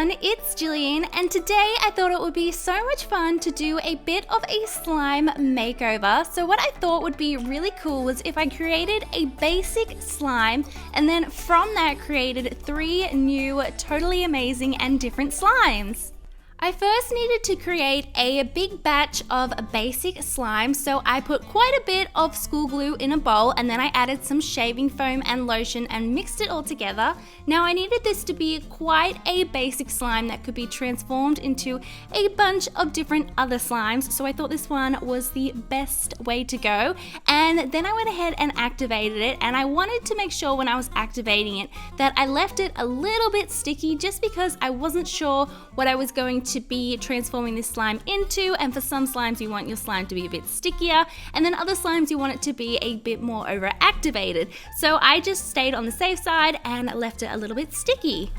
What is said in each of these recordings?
everyone, it's Gillian, and today I thought it would be so much fun to do a bit of a slime makeover. So what I thought would be really cool was if I created a basic slime and then from that created 3 new totally amazing and different slimes. I first needed to create a big batch of basic slime, so I put quite a bit of school glue in a bowl and then I added some shaving foam and lotion and mixed it all together. Now I needed this to be quite a basic slime that could be transformed into a bunch of different other slimes, so I thought this one was the best way to go. And then I went ahead and activated it, and I wanted to make sure when I was activating it that I left it a little bit sticky just because I wasn't sure what I was going to be transforming this slime into, and for some slimes you want your slime to be a bit stickier, and then other slimes you want it to be a bit more over activated. So I just stayed on the safe side and left it a little bit sticky.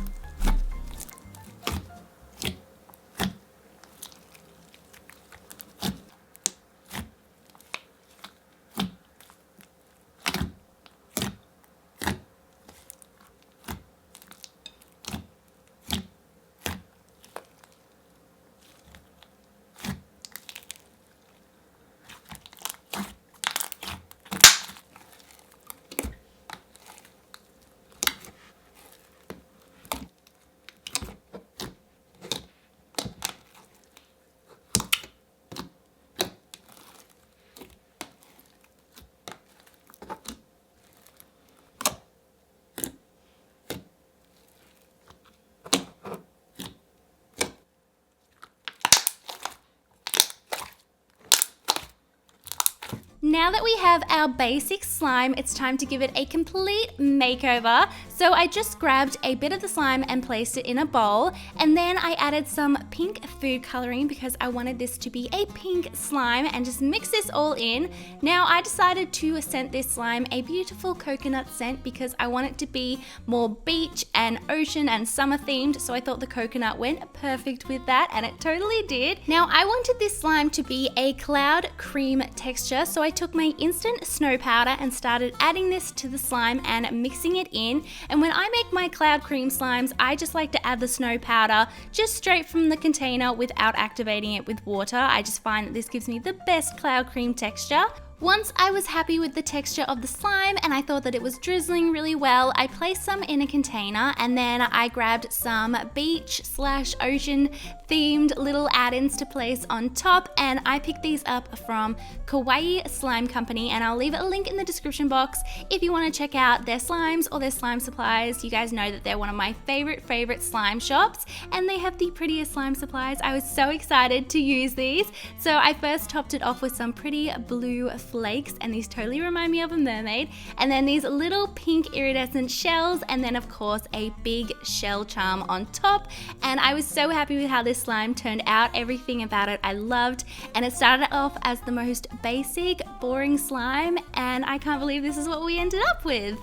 Now that we have our basic slime, it's time to give it a complete makeover. So I just grabbed a bit of the slime and placed it in a bowl, and then I added some pink food coloring because I wanted this to be a pink slime, and just mix this all in. Now I decided to scent this slime a beautiful coconut scent because I want it to be more beach and ocean and summer themed, so I thought the coconut went perfect with that, and it totally did. Now I wanted this slime to be a cloud cream texture, so I took my instant snow powder and started adding this to the slime and mixing it in. And when I make my cloud cream slimes, I just like to add the snow powder just straight from the container without activating it with water. I just find that this gives me the best cloud cream texture. Once I was happy with the texture of the slime and I thought that it was drizzling really well, I placed some in a container, and then I grabbed some beach/ocean themed little add-ins to place on top, and I picked these up from Kawaii Slime Company, and I'll leave a link in the description box if you want to check out their slimes or their slime supplies. You guys know that they're one of my favorite slime shops, and they have the prettiest slime supplies. I was so excited to use these. So I first topped it off with some pretty blue flakes, and these totally remind me of a mermaid, and then these little pink iridescent shells, and then of course a big shell charm on top. And I was so happy with how this slime turned out. Everything about it I loved, and it started off as the most basic, boring slime, and I can't believe this is what we ended up with.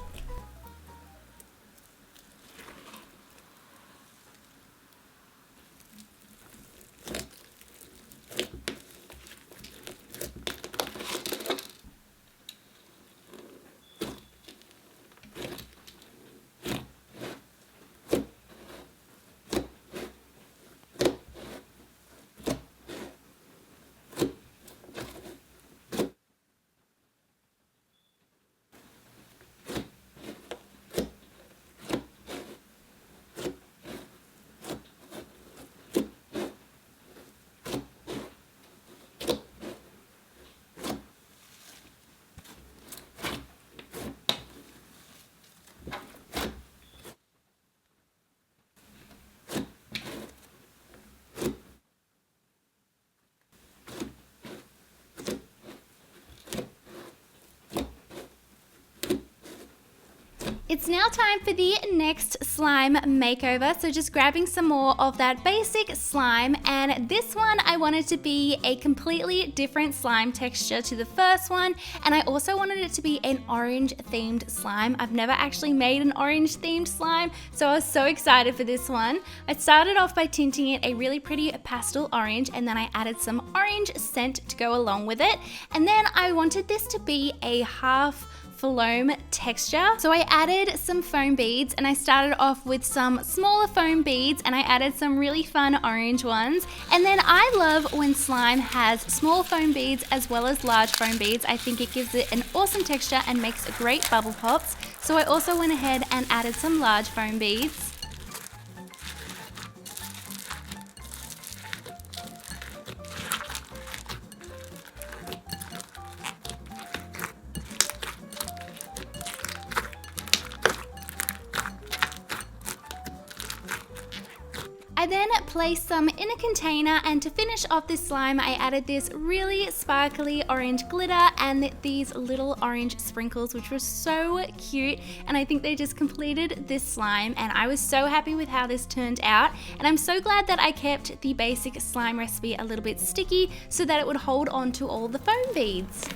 It's now time for the next slime makeover, so just grabbing some more of that basic slime, and this one I wanted to be a completely different slime texture to the first one, and I also wanted it to be an orange themed slime. I've never actually made an orange themed slime, so I was so excited for this one. I started off by tinting it a really pretty pastel orange, and then I added some orange scent to go along with it, and then I wanted this to be a half foam texture. So I added some foam beads, and I started off with some smaller foam beads, and I added some really fun orange ones. And then I love when slime has small foam beads as well as large foam beads. I think it gives it an awesome texture and makes great bubble pops. So I also went ahead and added some large foam beads. I then placed some in a container, and to finish off this slime I added this really sparkly orange glitter and these little orange sprinkles, which were so cute, and I think they just completed this slime, and I was so happy with how this turned out. And I'm so glad that I kept the basic slime recipe a little bit sticky so that it would hold on to all the foam beads.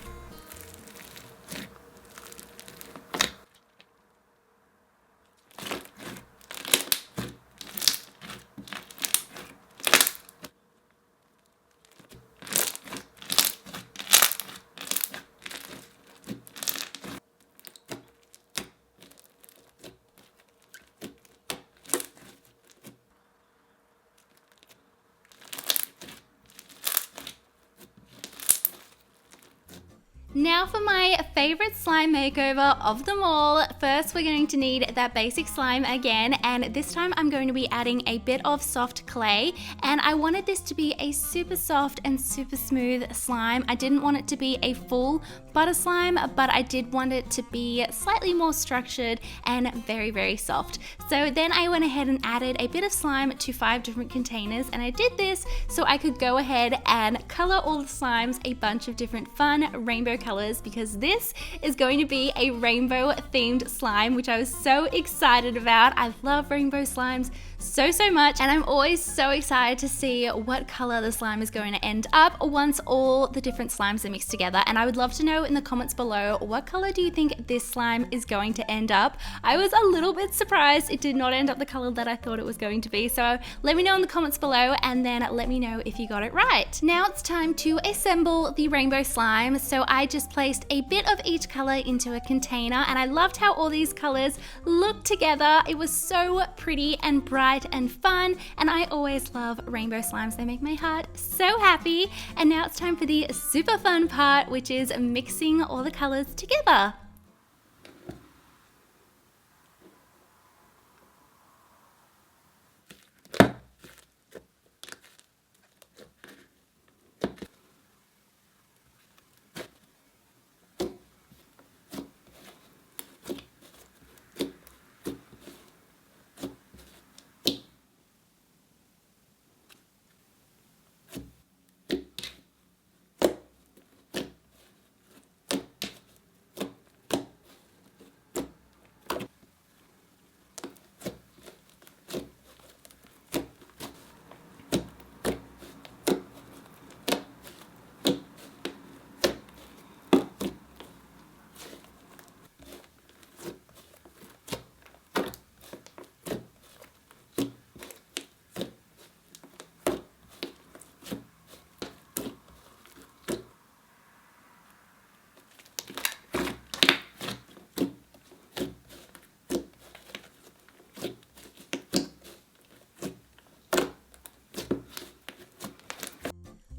Now for my favorite slime makeover of them all. First, we're going to need that basic slime again, and this time I'm going to be adding a bit of soft clay, and I wanted this to be a super soft and super smooth slime. I didn't want it to be a full butter slime, but I did want it to be slightly more structured and very, very soft. So then I went ahead and added a bit of slime to 5 different containers, and I did this so I could go ahead and color all the slimes a bunch of different fun rainbow colors, because this is going to be a rainbow themed slime, which I was so excited about. I love rainbow slimes so much, and I'm always so excited to see what color the slime is going to end up once all the different slimes are mixed together. And I would love to know in the comments below, what color do you think this slime is going to end up? I was a little bit surprised it did not end up the color that I thought it was going to be, so let me know in the comments below, and then let me know if you got it right. Now it's time to assemble the rainbow slime. So I just placed a bit of each color into a container, and I loved how all these colors looked together. It was so pretty and bright and fun, and I always love rainbow slimes. They make my heart so happy. And now it's time for the super fun part, which is mixing all the colors together.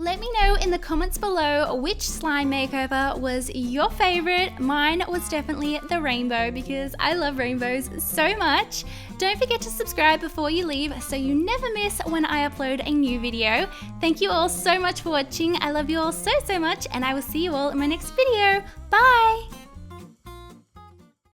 Let me know in the comments below which slime makeover was your favorite. Mine was definitely the rainbow, because I love rainbows so much. Don't forget to subscribe before you leave so you never miss when I upload a new video. Thank you all so much for watching. I love you all so much, and I will see you all in my next video. Bye!